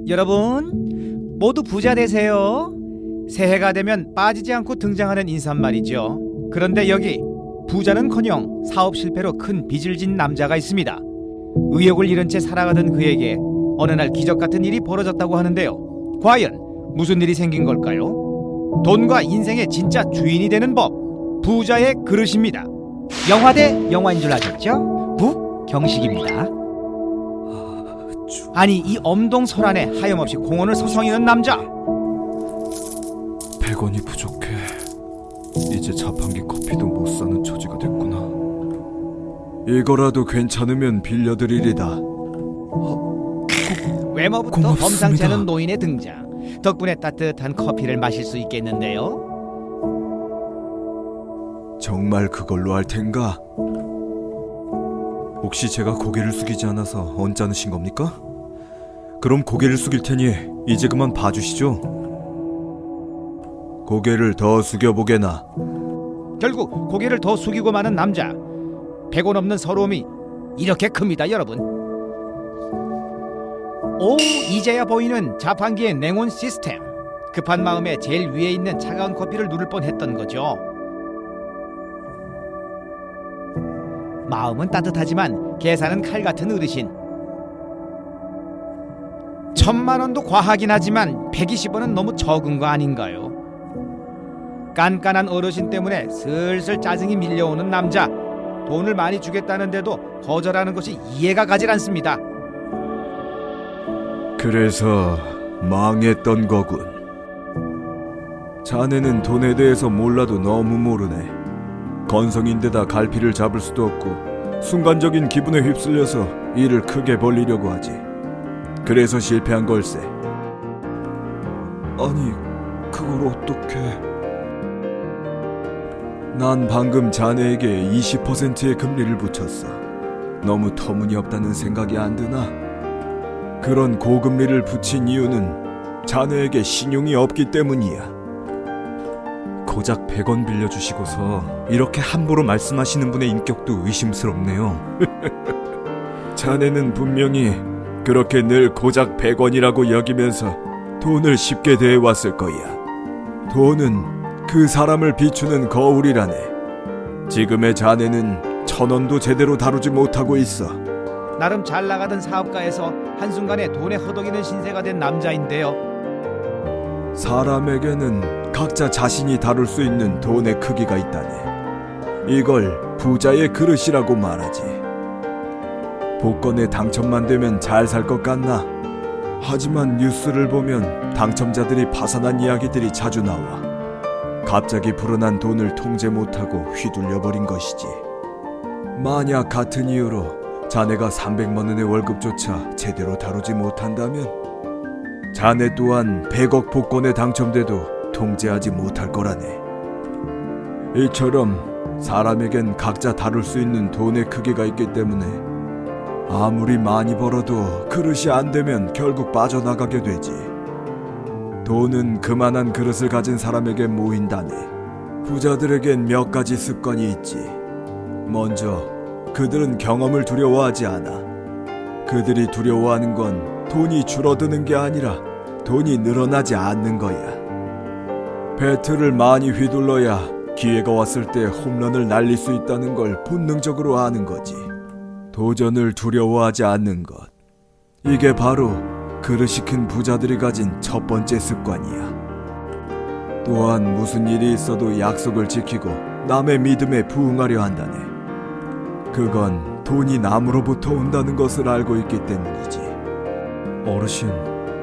여러분 모두 부자 되세요. 새해가 되면 빠지지 않고 등장하는 인사말이죠. 그런데 여기 부자는커녕 사업 실패로 큰 빚을 진 남자가 있습니다. 의욕을 잃은 채 살아가던 그에게 어느 날 기적 같은 일이 벌어졌다고 하는데요. 과연 무슨 일이 생긴 걸까요? 돈과 인생의 진짜 주인이 되는 법, 부자의 그릇입니다. 영화대 영화인 줄 아셨죠? 부경식입니다. 아니 이 엄동설안에 하염없이 공원을 서성이는 남자. 100원이 부족해. 이제 자판기 커피도 못 사는 처지가 됐구나. 이거라도 괜찮으면 빌려드리리다. 외모부터 고맙습니다. 범상치 않은 노인의 등장. 덕분에 따뜻한 커피를 마실 수 있겠는데요. 정말 그걸로 할 텐가? 혹시 제가 고개를 숙이지 않아서 언짢으신 겁니까? 그럼 고개를 숙일 테니 이제 그만 봐주시죠. 고개를 더 숙여보게나. 결국 고개를 더 숙이고 마는 남자. 100원 없는 서러움이 이렇게 큽니다, 여러분. 오, 이제야 보이는 자판기의 냉온 시스템. 급한 마음에 제일 위에 있는 차가운 커피를 누를 뻔했던 거죠. 마음은 따뜻하지만 계산은 칼 같은 어르신. 1000만 원도 과하긴 하지만 120원은 너무 적은 거 아닌가요? 깐깐한 어르신 때문에 슬슬 짜증이 밀려오는 남자. 돈을 많이 주겠다는데도 거절하는 것이 이해가 가질 않습니다. 그래서 망했던 거군. 자네는 돈에 대해서 몰라도 너무 모르네. 건성인데다 갈피를 잡을 수도 없고 순간적인 기분에 휩쓸려서 일을 크게 벌리려고 하지. 그래서 실패한 걸세. 아니, 그걸 어떻게... 난 방금 자네에게 20%의 금리를 붙였어. 너무 터무니없다는 생각이 안 드나? 그런 고금리를 붙인 이유는 자네에게 신용이 없기 때문이야. 고작 100원 빌려주시고서 이렇게 함부로 말씀하시는 분의 인격도 의심스럽네요. 자네는 분명히 그렇게 늘 고작 100원이라고 여기면서 돈을 쉽게 대해왔을 거야. 돈은 그 사람을 비추는 거울이라네. 지금의 자네는 1000원도 제대로 다루지 못하고 있어. 나름 잘 나가던 사업가에서 한순간에 돈에 허덕이는 신세가 된 남자인데요. 사람에게는 각자 자신이 다룰 수 있는 돈의 크기가 있다네. 이걸 부자의 그릇이라고 말하지. 복권에 당첨만 되면 잘 살 것 같나? 하지만 뉴스를 보면 당첨자들이 파산한 이야기들이 자주 나와. 갑자기 불어난 돈을 통제 못하고 휘둘려버린 것이지. 만약 같은 이유로 자네가 300만 원의 월급조차 제대로 다루지 못한다면 자네 또한 100억 복권에 당첨돼도 통제하지 못할 거라네. 이처럼 사람에겐 각자 다룰 수 있는 돈의 크기가 있기 때문에 아무리 많이 벌어도 그릇이 안 되면 결국 빠져나가게 되지. 돈은 그만한 그릇을 가진 사람에게 모인다네. 부자들에겐 몇 가지 습관이 있지. 먼저 그들은 경험을 두려워하지 않아. 그들이 두려워하는 건 돈이 줄어드는 게 아니라 돈이 늘어나지 않는 거야. 배트를 많이 휘둘러야 기회가 왔을 때 홈런을 날릴 수 있다는 걸 본능적으로 아는 거지. 도전을 두려워하지 않는 것. 이게 바로 그릇이 큰 부자들이 가진 첫 번째 습관이야. 또한 무슨 일이 있어도 약속을 지키고 남의 믿음에 부응하려 한다네. 그건 돈이 남으로부터 온다는 것을 알고 있기 때문이지. 어르신,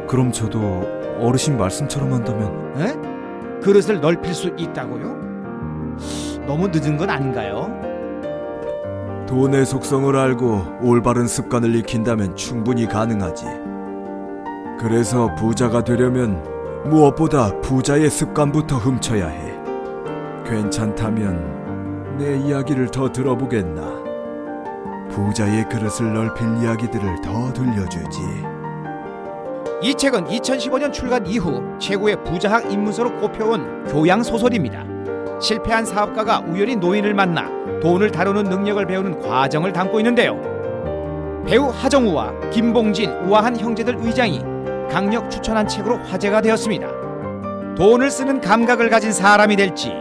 그럼 저도 어르신 말씀처럼 한다면... 에? 그릇을 넓힐 수 있다고요? 너무 늦은 건 아닌가요? 돈의 속성을 알고 올바른 습관을 익힌다면 충분히 가능하지. 그래서 부자가 되려면 무엇보다 부자의 습관부터 훔쳐야 해. 괜찮다면 내 이야기를 더 들어보겠나? 부자의 그릇을 넓힐 이야기들을 더 들려주지. 이 책은 2015년 출간 이후 최고의 부자학 입문서로 꼽혀온 교양 소설입니다. 실패한 사업가가 우연히 노인을 만나 돈을 다루는 능력을 배우는 과정을 담고 있는데요. 배우 하정우와 김봉진, 우아한 형제들 의장이 강력 추천한 책으로 화제가 되었습니다. 돈을 쓰는 감각을 가진 사람이 될지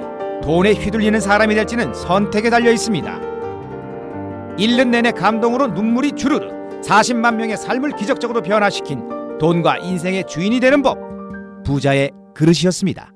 돈에 휘둘리는 사람이 될지는 선택에 달려 있습니다. 읽는 내내 감동으로 눈물이 주르르 40만 명의 삶을 기적적으로 변화시킨 돈과 인생의 주인이 되는 법, 부자의 그릇이었습니다.